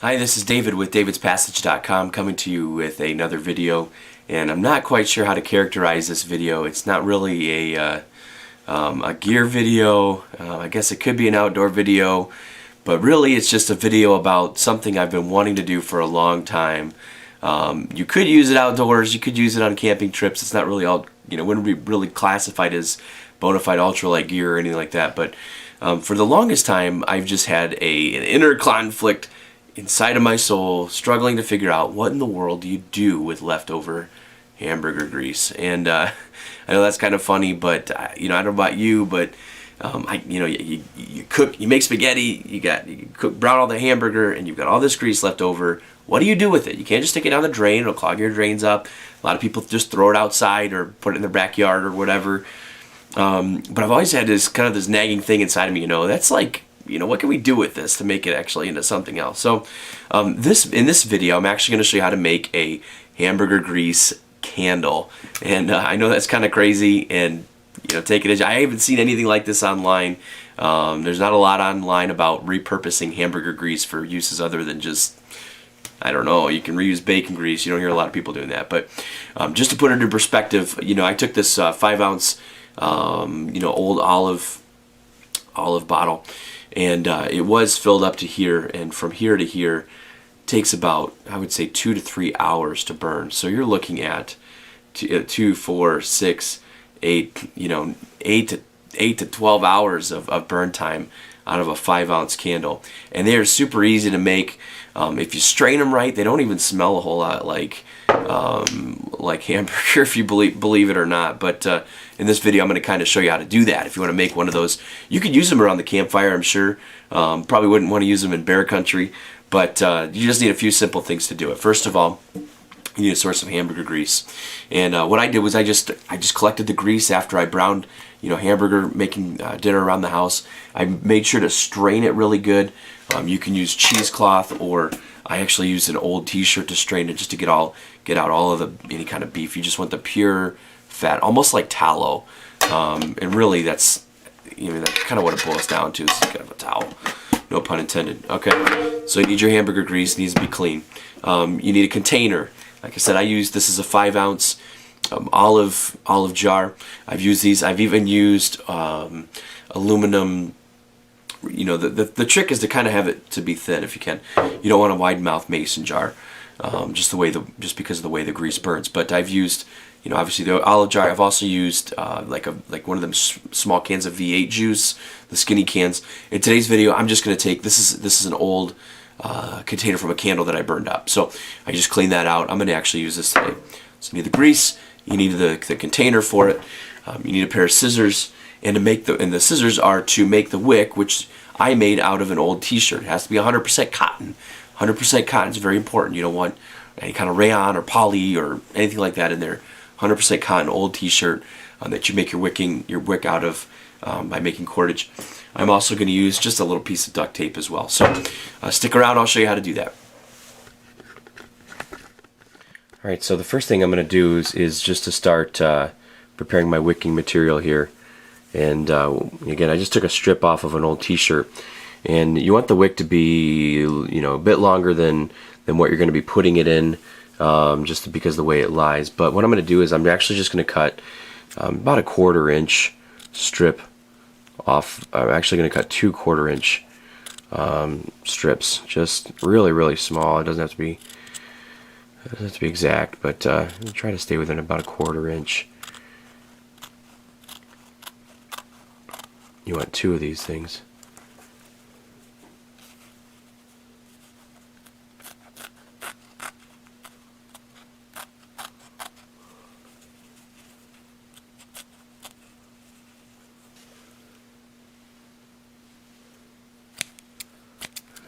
Hi, this is David with davidspassage.com coming to you with another video, and I'm not quite sure how to characterize this video. It's not really a gear video. I guess it could be an outdoor video, but really it's just a video about something I've been wanting to do for a long time. You could use it outdoors, you could use it on camping trips. It's not really all, wouldn't be really classified as bona fide ultralight gear or anything like that, but for the longest time I've just had an inner conflict inside of my soul, struggling to figure out what in the world do you do with leftover hamburger grease. And I know that's kind of funny, but I don't know about you, but you cook, you make spaghetti, you brown all the hamburger, and you've got all this grease left over. What do you do with it? You can't just stick it down the drain; it'll clog your drains up. A lot of people just throw it outside or put it in their backyard or whatever. But I've always had this nagging thing inside of me. That's like, what can we do with this to make it actually into something else? So in this video, I'm actually going to show you how to make a hamburger grease candle. And I know that's kind of crazy, and take it as I haven't seen anything like this online. There's not a lot online about repurposing hamburger grease for uses other than just, I don't know, you can reuse bacon grease. You don't hear a lot of people doing that. But just to put it into perspective, I took this 5-ounce old olive bottle, and it was filled up to here, and from here to here takes about, I would say, 2 to 3 hours to burn. So you're looking at 2, 4, 6, 8, 8 to 12 hours of burn time out of a 5-ounce candle. And they are super easy to make. If you strain them right, they don't even smell a whole lot like hamburger, if you believe it or not. But in this video, I'm going to kind of show you how to do that. If you want to make one of those, you could use them around the campfire, I'm sure. Probably wouldn't want to use them in bear country, but you just need a few simple things to do it. First of all, you need a source of hamburger grease. And what I did was I just collected the grease after I browned hamburger, making dinner around the house. I made sure to strain it really good. You can use cheesecloth, or I actually used an old t-shirt to strain it, just to get out all of any kind of beef. You just want the pure fat, almost like tallow. And really that's kind of what it boils down to. It's kind of a towel. No pun intended. Okay, so you need your hamburger grease. It needs to be clean. You need a container. Like I said, this is a 5-ounce olive jar. I've used these. I've even used aluminum. The trick is to kind of have it to be thin if you can. You don't want a wide mouth mason jar, just because of the way the grease burns. But I've used, obviously the olive jar. I've also used like one of them small cans of V8 juice, the skinny cans. In today's video, I'm just going to take this is an old container from a candle that I burned up. So I just cleaned that out. I'm going to actually use this today. So you need the grease, you need the container for it, you need a pair of scissors, and the scissors are to make the wick, which I made out of an old t-shirt. It has to be 100% cotton. 100% cotton is very important. You don't want any kind of rayon or poly or anything like that in there. 100% cotton old t-shirt that you make your wick out of by making cordage. I'm also going to use just a little piece of duct tape as well. So stick around, I'll show you how to do that. Alright, so the first thing I'm going to do is just to start preparing my wicking material here. And again, I just took a strip off of an old t-shirt. And you want the wick to be a bit longer than what you're going to be putting it in, just because of the way it lies. But what I'm going to do is I'm actually just going to cut about a 1/4 inch strip off. I'm actually going to cut 2 1/4 inch strips, just really small. It doesn't have to be exact, but try to stay within about a 1/4 inch. You want 2 of these things.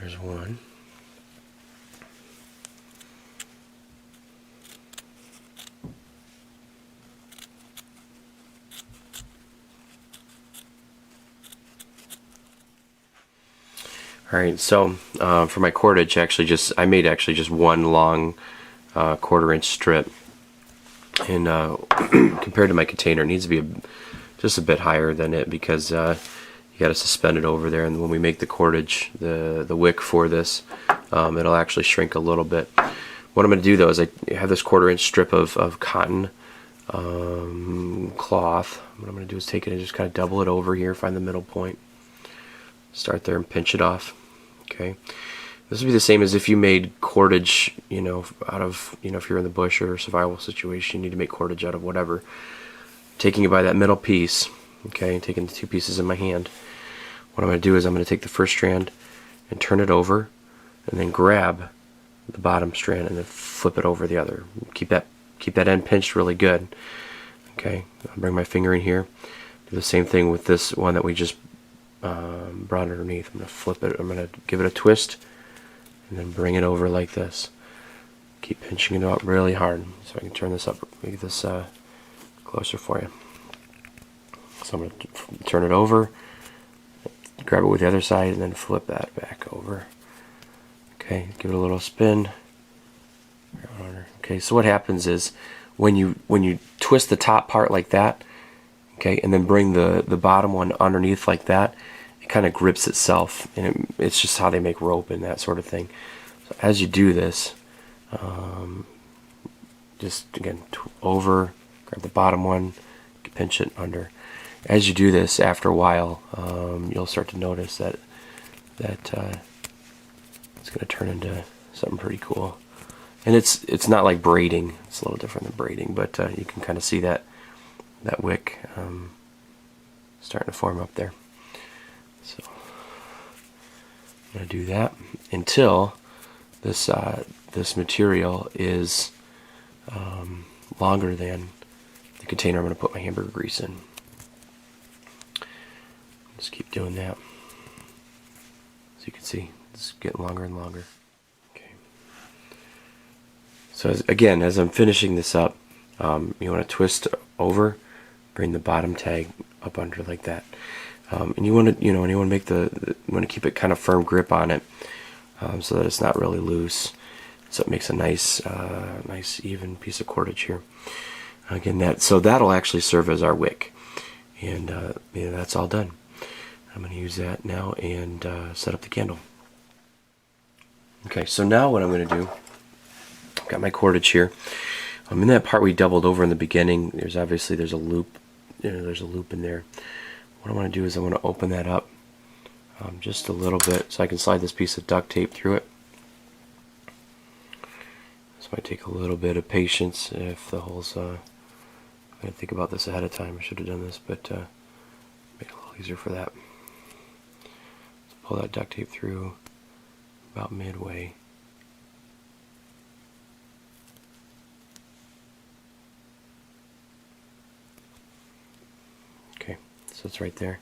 There's one. Alright, so for my cordage, I made just one long 1/4 inch strip, and compared to my container, it needs to be just a bit higher than it, because you got to suspend it over there, and when we make the cordage, the wick for this, it'll actually shrink a little bit. What I'm going to do though is I have this 1/4 inch strip of cotton cloth. What I'm going to do is take it and just kind of double it over here, find the middle point, start there and pinch it off. Okay, this would be the same as if you made cordage, you know, out of, you know, if you're in the bush or a survival situation, you need to make cordage out of whatever. Taking it by that middle piece, okay, and taking the 2 pieces in my hand, what I'm going to do is I'm going to take the first strand and turn it over, and then grab the bottom strand and then flip it over the other. Keep that end pinched really good. Okay, I'll bring my finger in here. Do the same thing with this one that we just brought underneath. I'm going to flip it. I'm going to give it a twist and then bring it over like this. Keep pinching it out really hard so I can turn this up, make this closer for you. So I'm going to turn it over, grab it with the other side, and then flip that back over. Okay, give it a little spin. Okay, so what happens is when you twist the top part like that, okay, and then bring the bottom one underneath like that, it kind of grips itself, and it's just how they make rope and that sort of thing. So as you do this, just again over, grab the bottom one, pinch it under. As you do this, after a while, you'll start to notice that it's going to turn into something pretty cool. And it's not like braiding. It's a little different than braiding, but you can kind of see that wick starting to form up there. So I'm going to do that until this material is longer than the container I'm going to put my hamburger grease in. Just keep doing that. As you can see, it's getting longer and longer. Okay. So again, as I'm finishing this up, you want to twist over, bring the bottom tag up under like that, and you want to, make you want to keep it kind of firm grip on it, so that it's not really loose. So it makes a nice, nice even piece of cordage here. Again, that'll actually serve as our wick, and that's all done. I'm going to use that now and set up the candle. Okay, so now what I'm going to do, I've got my cordage here. In that part we doubled over in the beginning, there's a loop, there's a loop in there. What I want to do is I want to open that up just a little bit so I can slide this piece of duct tape through it. This might take a little bit of patience if the holes, I didn't think about this ahead of time, I should have done this, but make it a little easier for that. Pull that duct tape through about midway. Okay, so it's right there.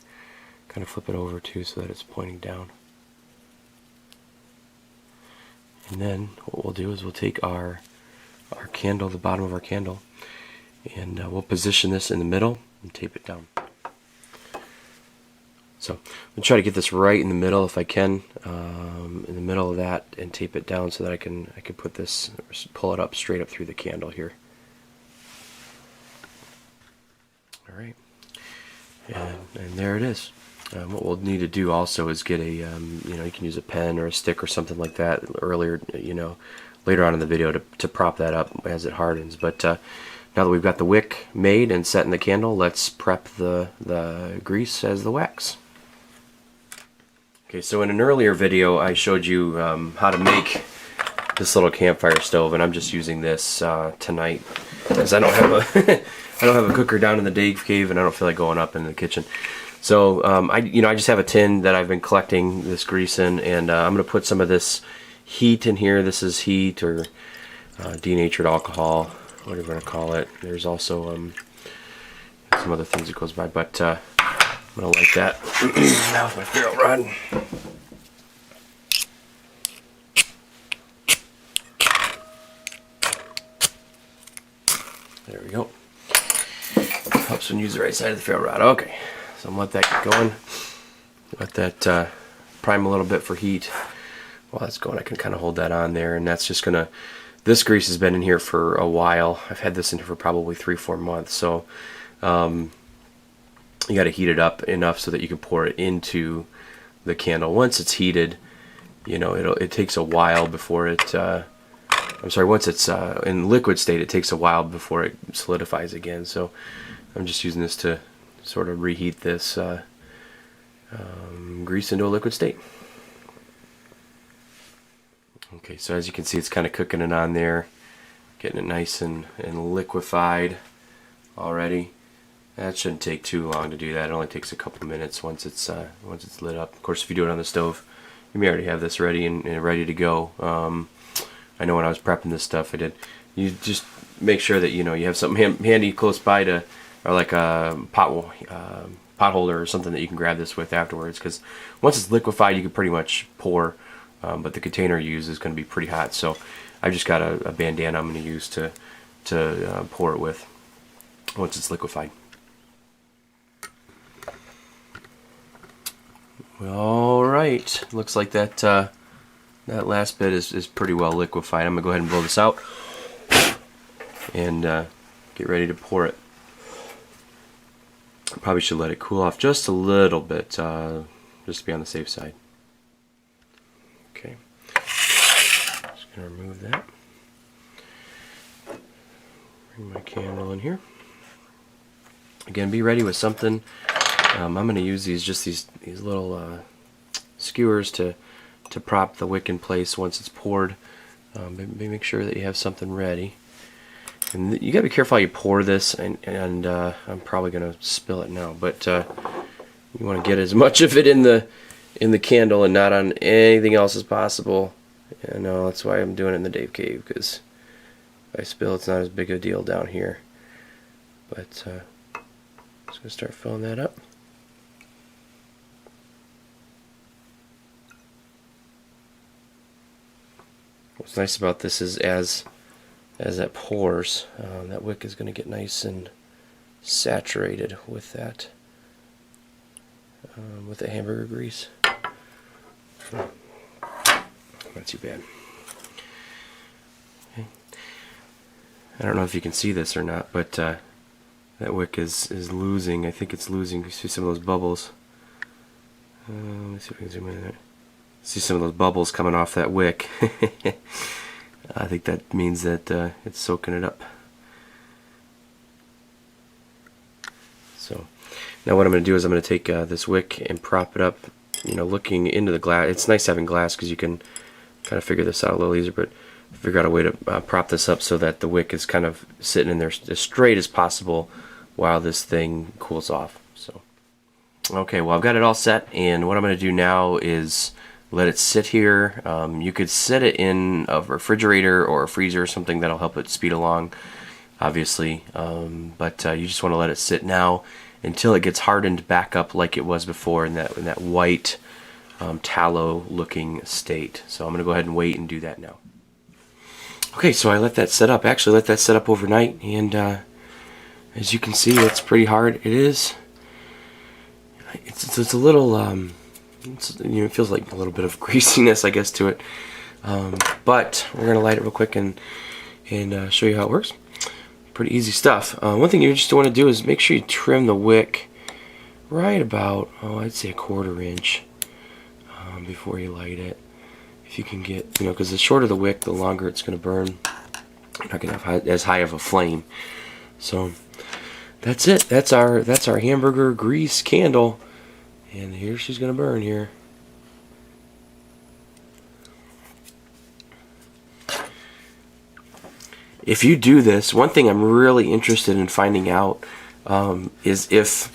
Kind of flip it over too so that it's pointing down. And then what we'll do is we'll take our candle, the bottom of our candle, and we'll position this in the middle and tape it down. So I'm going to try to get this right in the middle if I can, in the middle of that, and tape it down so that I can put this, pull it up straight up through the candle here. All right, and there it is. What we'll need to do also is get a, you can use a pen or a stick or something like that earlier, later on in the video to prop that up as it hardens. But now that we've got the wick made and set in the candle, let's prep the grease as the wax. Okay, so in an earlier video I showed you how to make this little campfire stove, and I'm just using this tonight because I don't have a I don't have a cooker down in the Dave cave, and I don't feel like going up in the kitchen. So I just have a tin that I've been collecting this grease in, and I'm going to put some of this heat in here. This is heat or denatured alcohol, whatever you want to call it. There's also some other things it goes by, but I'm going to light that now with my ferrule rod. There we go. Helps when you use the right side of the ferrule rod. Okay, so I'm going to let that get going. Let that prime a little bit for heat. While that's going, I can kind of hold that on there, and that's just going to, this grease has been in here for a while. I've had this in here for probably 3-4 months, so you got to heat it up enough so that you can pour it into the candle. Once it's heated, you know, it takes a while before it I'm sorry, once it's in liquid state, it takes a while before it solidifies again. So I'm just using this to sort of reheat this grease into a liquid state. Okay, so as you can see, it's kind of cooking it on there, getting it nice and liquefied already. That shouldn't take too long to do that. It only takes a couple minutes once it's lit up. Of course, if you do it on the stove, you may already have this ready and ready to go. I know when I was prepping this stuff, I did. You just make sure that you have something handy close by to, or like a pot holder or something that you can grab this with afterwards. Because once it's liquefied, you can pretty much pour, but the container you use is going to be pretty hot. So I've just got a bandana I'm going to use to pour it with once it's liquefied. All right, looks like that last bit is pretty well liquefied. I'm going to go ahead and blow this out and get ready to pour it. I probably should let it cool off just a little bit, just to be on the safe side. Okay, just going to remove that. Bring my candle in here. Again, be ready with something. I'm going to use these little skewers to prop the wick in place once it's poured. Make sure that you have something ready. And you gotta be careful how you pour this, and I'm probably gonna spill it now, but you want to get as much of it in the candle and not on anything else as possible. I know that's why I'm doing it in the Dave Cave, because if I spill, it's not as big a deal down here. But just gonna start filling that up. What's nice about this is as that pours, that wick is going to get nice and saturated with that with the hamburger grease. Not too bad. Okay. I don't know if you can see this or not, but that wick is losing. I think it's losing. You see some of those bubbles. Let me see if we can zoom in there. See some of those bubbles coming off that wick. I think that means that it's soaking it up. So now what I'm going to do is I'm going to take this wick and prop it up, looking into the glass. It's nice having glass because you can kind of figure this out a little easier, but figure out a way to prop this up so that the wick is kind of sitting in there as straight as possible while this thing cools off. So okay, well, I've got it all set, and what I'm going to do now is let it sit here. You could set it in a refrigerator or a freezer or something that'll help it speed along, obviously, but you just want to let it sit now until it gets hardened back up like it was before in that white tallow looking state. So I'm going to go ahead and wait and do that now. Okay, so I let that set up. Actually let that set up overnight, and as you can see, it's pretty hard. It is. It's a little it feels like a little bit of greasiness, I guess, to it, but we're gonna light it real quick and show you how it works. Pretty easy stuff. One thing you just want to do is make sure you trim the wick right about, I'd say a 1/4 inch before you light it. If you can get, because the shorter the wick, the longer it's gonna burn. You're not gonna have as high of a flame. So that's it. That's our hamburger grease candle. And here she's going to burn here. If you do this, one thing I'm really interested in finding out is if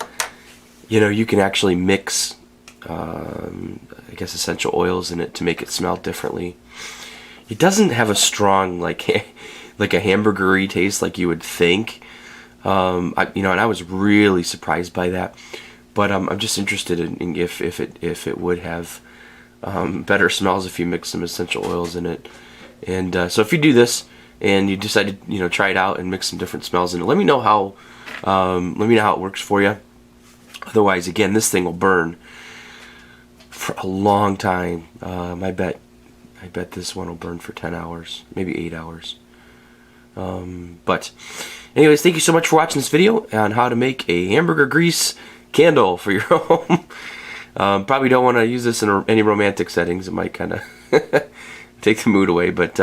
you can actually mix I guess essential oils in it to make it smell differently. It doesn't have a strong like a hamburger-y taste like you would think. And I was really surprised by that. But I'm just interested in if it would have better smells if you mix some essential oils in it. And so if you do this and you decide to try it out and mix some different smells in it, let me know how it works for you. Otherwise, again, this thing will burn for a long time. I bet this one will burn for 10 hours, maybe 8 hours. But anyways, thank you so much for watching this video on how to make a hamburger grease candle for your home. Probably don't want to use this in any romantic settings. It might kind of take the mood away. But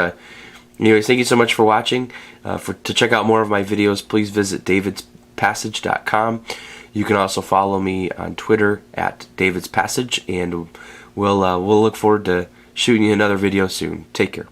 anyways, thank you so much for watching. To check out more of my videos, please visit davidspassage.com. You can also follow me on Twitter at davidspassage, and we'll look forward to shooting you another video soon. Take care.